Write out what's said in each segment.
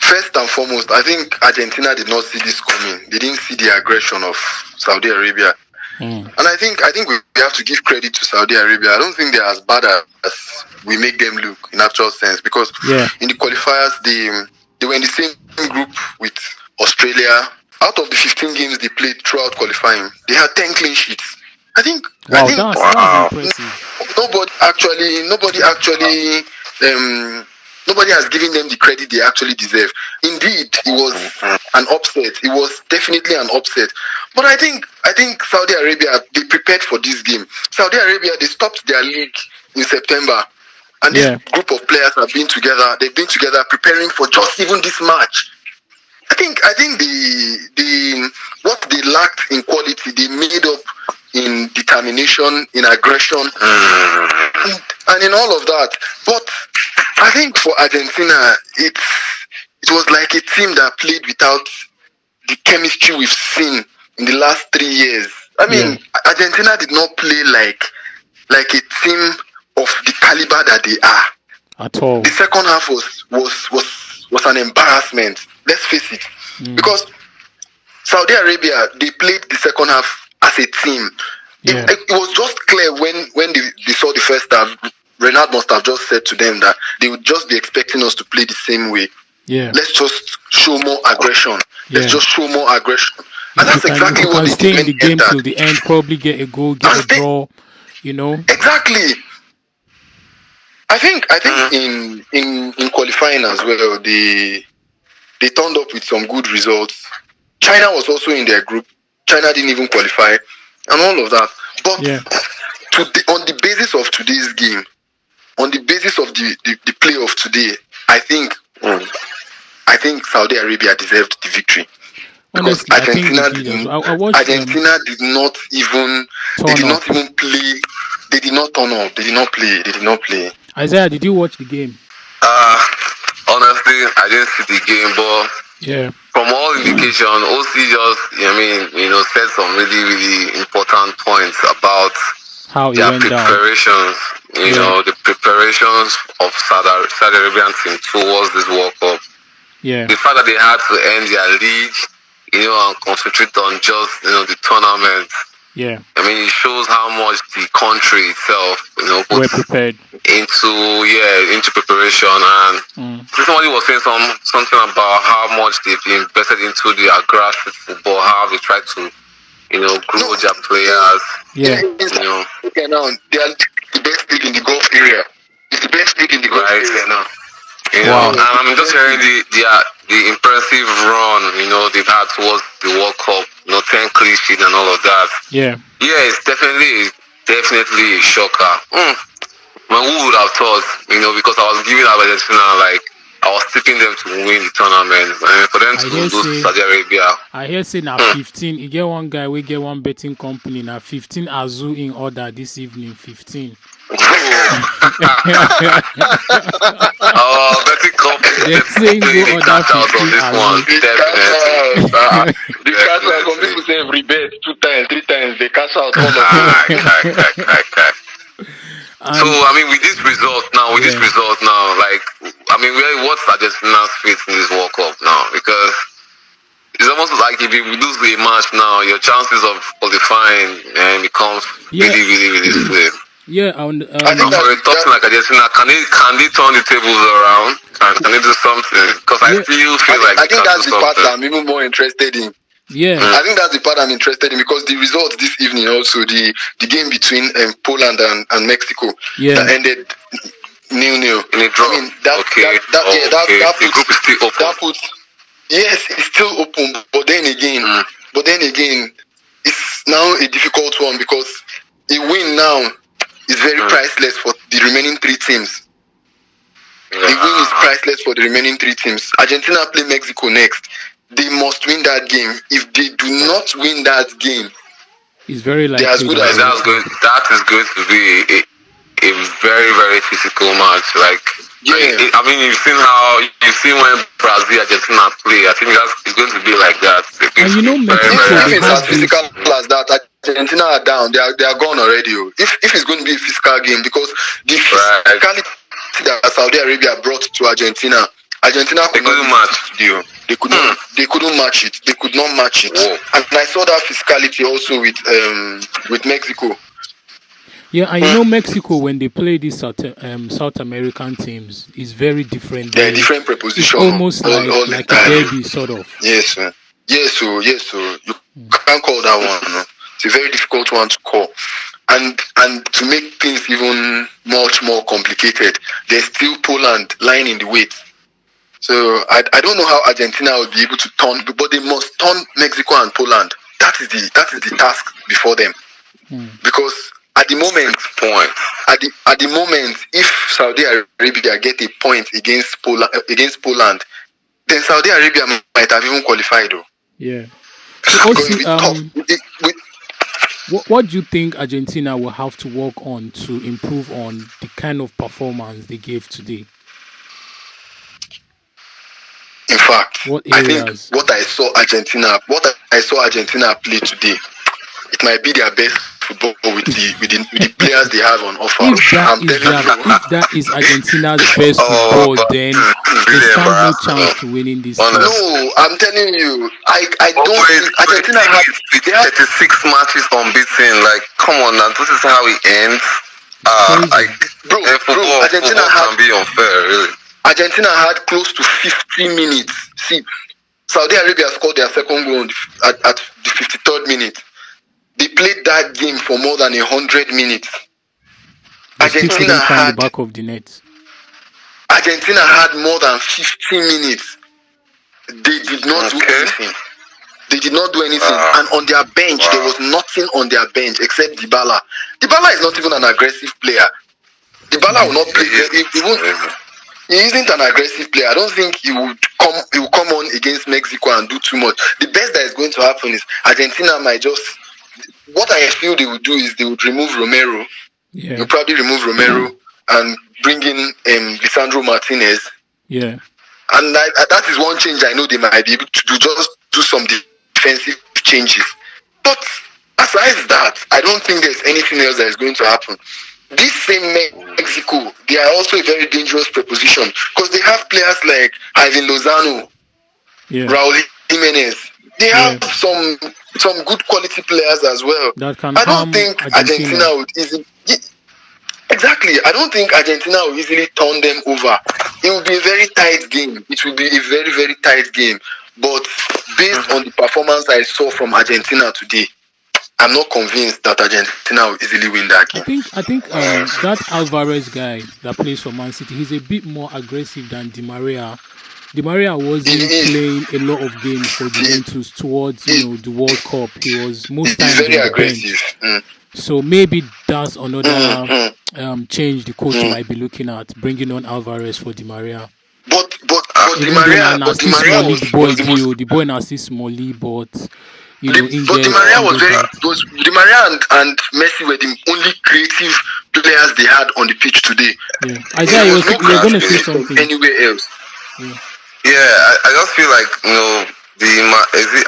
First and foremost, I think Argentina did not see this coming. They didn't see the aggression of Saudi Arabia. And I think we have to give credit to Saudi Arabia. I don't think they're as bad as we make them look in actual sense, because in the qualifiers they were in the same group with Australia. Out of the 15 games they played throughout qualifying, they had 10 clean sheets. I think that's impressive. Nobody has given them the credit they actually deserve. Indeed, it was an upset. It was definitely an upset. But I think Saudi Arabia, they prepared for this game. Saudi Arabia, they stopped their league in September. And this group of players have been together. They've been together preparing for just even this match. I think the what they lacked in quality, they made up in determination, in aggression, and in all of that. But I think for Argentina, it was like a team that played without the chemistry we've seen in the last 3 years. I mean, Argentina did not play like a team of the caliber that they are at all. The second half was an embarrassment. Let's face it, because Saudi Arabia, they played the second half as a team. It was just clear when they saw the first half. Renard must have just said to them that they would just be expecting us to play the same way. Let's just show more aggression. Let's just show more aggression. And that's exactly what they stay in the game till the end, probably get a goal, get a draw, you know. Exactly. I think in qualifying as well, they turned up with some good results. China was also in their group. China didn't even qualify, and all of that. But on the basis of today's game, on the basis of the play of today, I think Saudi Arabia deserved the victory. Because honestly, Argentina did not even play. They did not turn up. They did not play. Isaiah, did you watch the game? Honestly, I didn't see the game, but from all indication, OC just said some really, really important points about how their preparations. The preparations of Saudi Arabian team towards this World Cup. The fact that they had to end their league, and concentrate on just the tournament. I mean, it shows how much the country itself, were prepared into preparation. And somebody was saying something about how much they've invested into their grassroots football, how they try to, grow their players. Okay, now they are the best league in the Gulf area. It's the best league in the Gulf area now. And I'm just hearing the impressive run, they've had towards the World Cup, 10 clean sheets and all of that. It's definitely a shocker. Man, who would have thought, because I was giving Argentina, I was tipping them to win the tournament. And for them to lose to Saudi Arabia. I hear say now 15, you get one guy, we get one betting company, now 15 Azu in order this evening, 15. Betting company. They're saying go order 15 Azu. Definitely. The cash out, some people say rebate 2 times, 3 times, they cash out all of them. So, with this result now, what's Argentina's fate in this World Cup now? Because it's almost like if you lose the match now, your chances of qualifying becomes really, really, really slim. I think for a top like Argentina, can they turn the tables around? Can they do something? Because I still feel like I think that's the part that I'm even more interested in. I think that's the part I'm interested in, because the results this evening, also the game between Poland and Mexico that ended 0-0. In a draw. The group is still open. It's still open, but then again, it's now a difficult one, because a win now is very priceless for the remaining 3 teams. The win is priceless for the remaining 3 teams. Argentina play Mexico next. They must win that game. If they do not win that game, it's very likely that is going to be a very, very physical match. You've seen when Brazil Argentina play. I think it's going to be like that. And Mexico, if it's as physical as that, Argentina are down. They are gone already. If it's going to be a physical game, because the physicality that Saudi Arabia brought to Argentina, Argentina could not match it. They could not. They couldn't match it. They could not match it. Whoa. And I saw that physicality also with Mexico. Yeah, and you know Mexico, when they play these South American teams, is very different. They're different preposition. It's almost like a derby, sort of. Yes, sir. Yes, sir. You can't call that one. No? It's a very difficult one to call. And to make things even much more complicated, there's still Poland lying in the wait. So I don't know how Argentina will be able to turn, but they must turn Mexico and Poland. That is the task before them. Because at the moment, if Saudi Arabia get a point against Poland, then Saudi Arabia might have even qualified. Though. Yeah. Also, what do you think Argentina will have to work on to improve on the kind of performance they gave today? In fact, I think what I saw Argentina play today, it might be their best football with the players they have on offer. If that is Argentina's best football, then they stand no chance to winning this. No, I'm telling you, I don't think Argentina had 36 matches unbeaten. Like, come on now, this is how it ends. Argentina can be unfair, really. Argentina had close to 50 minutes. See, Saudi Arabia scored their second goal at the 53rd minute. They played that game for more than 100 minutes. Argentina had the back of the net. Argentina had more than 50 minutes. They did not do anything. They did not do anything. And on their bench, there was nothing on their bench except Dybala. Dybala is not even an aggressive player. Dybala will not play. He isn't an aggressive player. I don't think he will come on against Mexico and do too much. The best that is going to happen is Argentina might just. What I feel they would do is they would remove Romero. Yeah. They'll probably remove Romero and bring in Lisandro Martinez. Yeah. And that is one change I know they might be able to do. Just do some defensive changes. But aside that, I don't think there's anything else that is going to happen. This same Mexico, they are also a very dangerous proposition because they have players like Ivan Lozano, Raul Jimenez. They have some good quality players as well. I don't think Argentina would easily. Exactly. I don't think Argentina will easily turn them over. It will be a very tight game. It will be a very, very tight game. But based on the performance I saw from Argentina today, I'm not convinced that Argentina will easily win that game. I think that Alvarez guy that plays for Man City, he's a bit more aggressive than Di Maria. Di Maria wasn't playing a lot of games for Juventus towards the World Cup. He was most times very aggressive. So maybe that's another change the coach might be looking at, bringing on Alvarez for Di Maria. But Di Maria the boy now still smally, but Di Maria Di Maria and Messi were the only creative players they had on the pitch today. Yeah. Isaiah, you're going to say something anywhere else. Yeah, I just feel like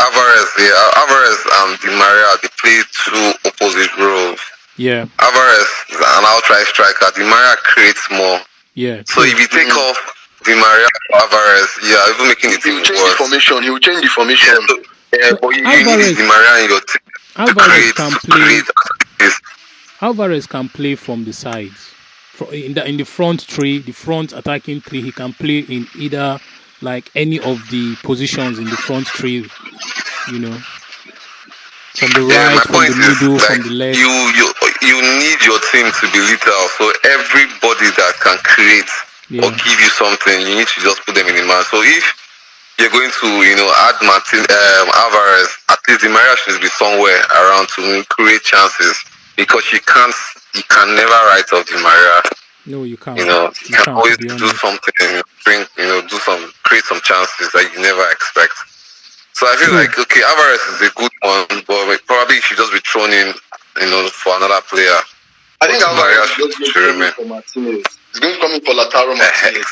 Alvarez and Di Maria, they play two opposite roles. Yeah. Alvarez is an outright striker. Di Maria creates more. Yeah. So if you take off Di Maria or Alvarez, even making the team worse. He will change the formation. But you need Di Maria in your team. Alvarez can play from the sides. In the front three, the front attacking three, he can play in either like any of the positions in the front three, from the right, from the middle, from the left. You need your team to be lethal. So everybody that can create or give you something, you need to just put them in the match. So if you're going to, add Alvarez, at least Di Maria should be somewhere around to create chances because you can never write off Di Maria. No, you can't. You can always do something, create some chances that you never expect. So I feel like, Alvarez is a good one, but probably he should just be thrown in, for another player. I think Alvarez should remain for Martinez. He's going to come in for Lautaro Martinez.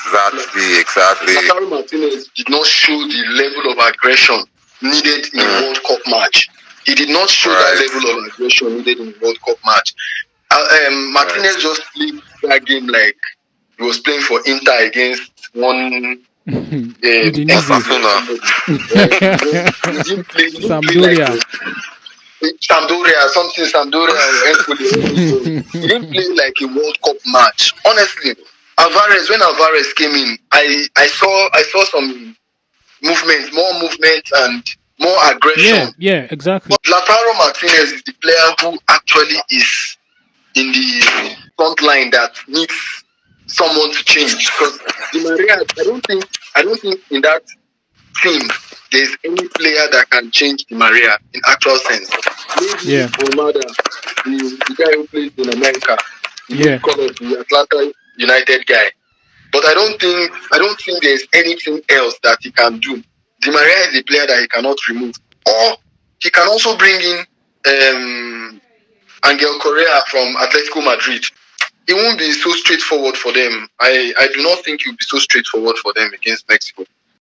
Exactly. Lautaro Martinez did not show the level of aggression needed in a World Cup match. He did not show that level of aggression needed in a World Cup match. Martinez just played that game like he was playing for Inter against one Sampdoria. Empoli. He didn't play like a World Cup match. Honestly, when Alvarez came in, I saw some more movement and more aggression. Yeah, exactly. But Lautaro Martinez is the player who actually is in the front line that needs someone to change. Because Di Maria, I don't think in that team there's any player that can change Di Maria in actual sense. Maybe Omada, the guy who plays in America, the Atlanta United guy. But I don't think there's anything else that he can do. Di Maria is a player that he cannot remove. Or he can also bring in Angel Correa from Atletico Madrid. It won't be so straightforward for them. I do not think it will be so straightforward for them against Mexico.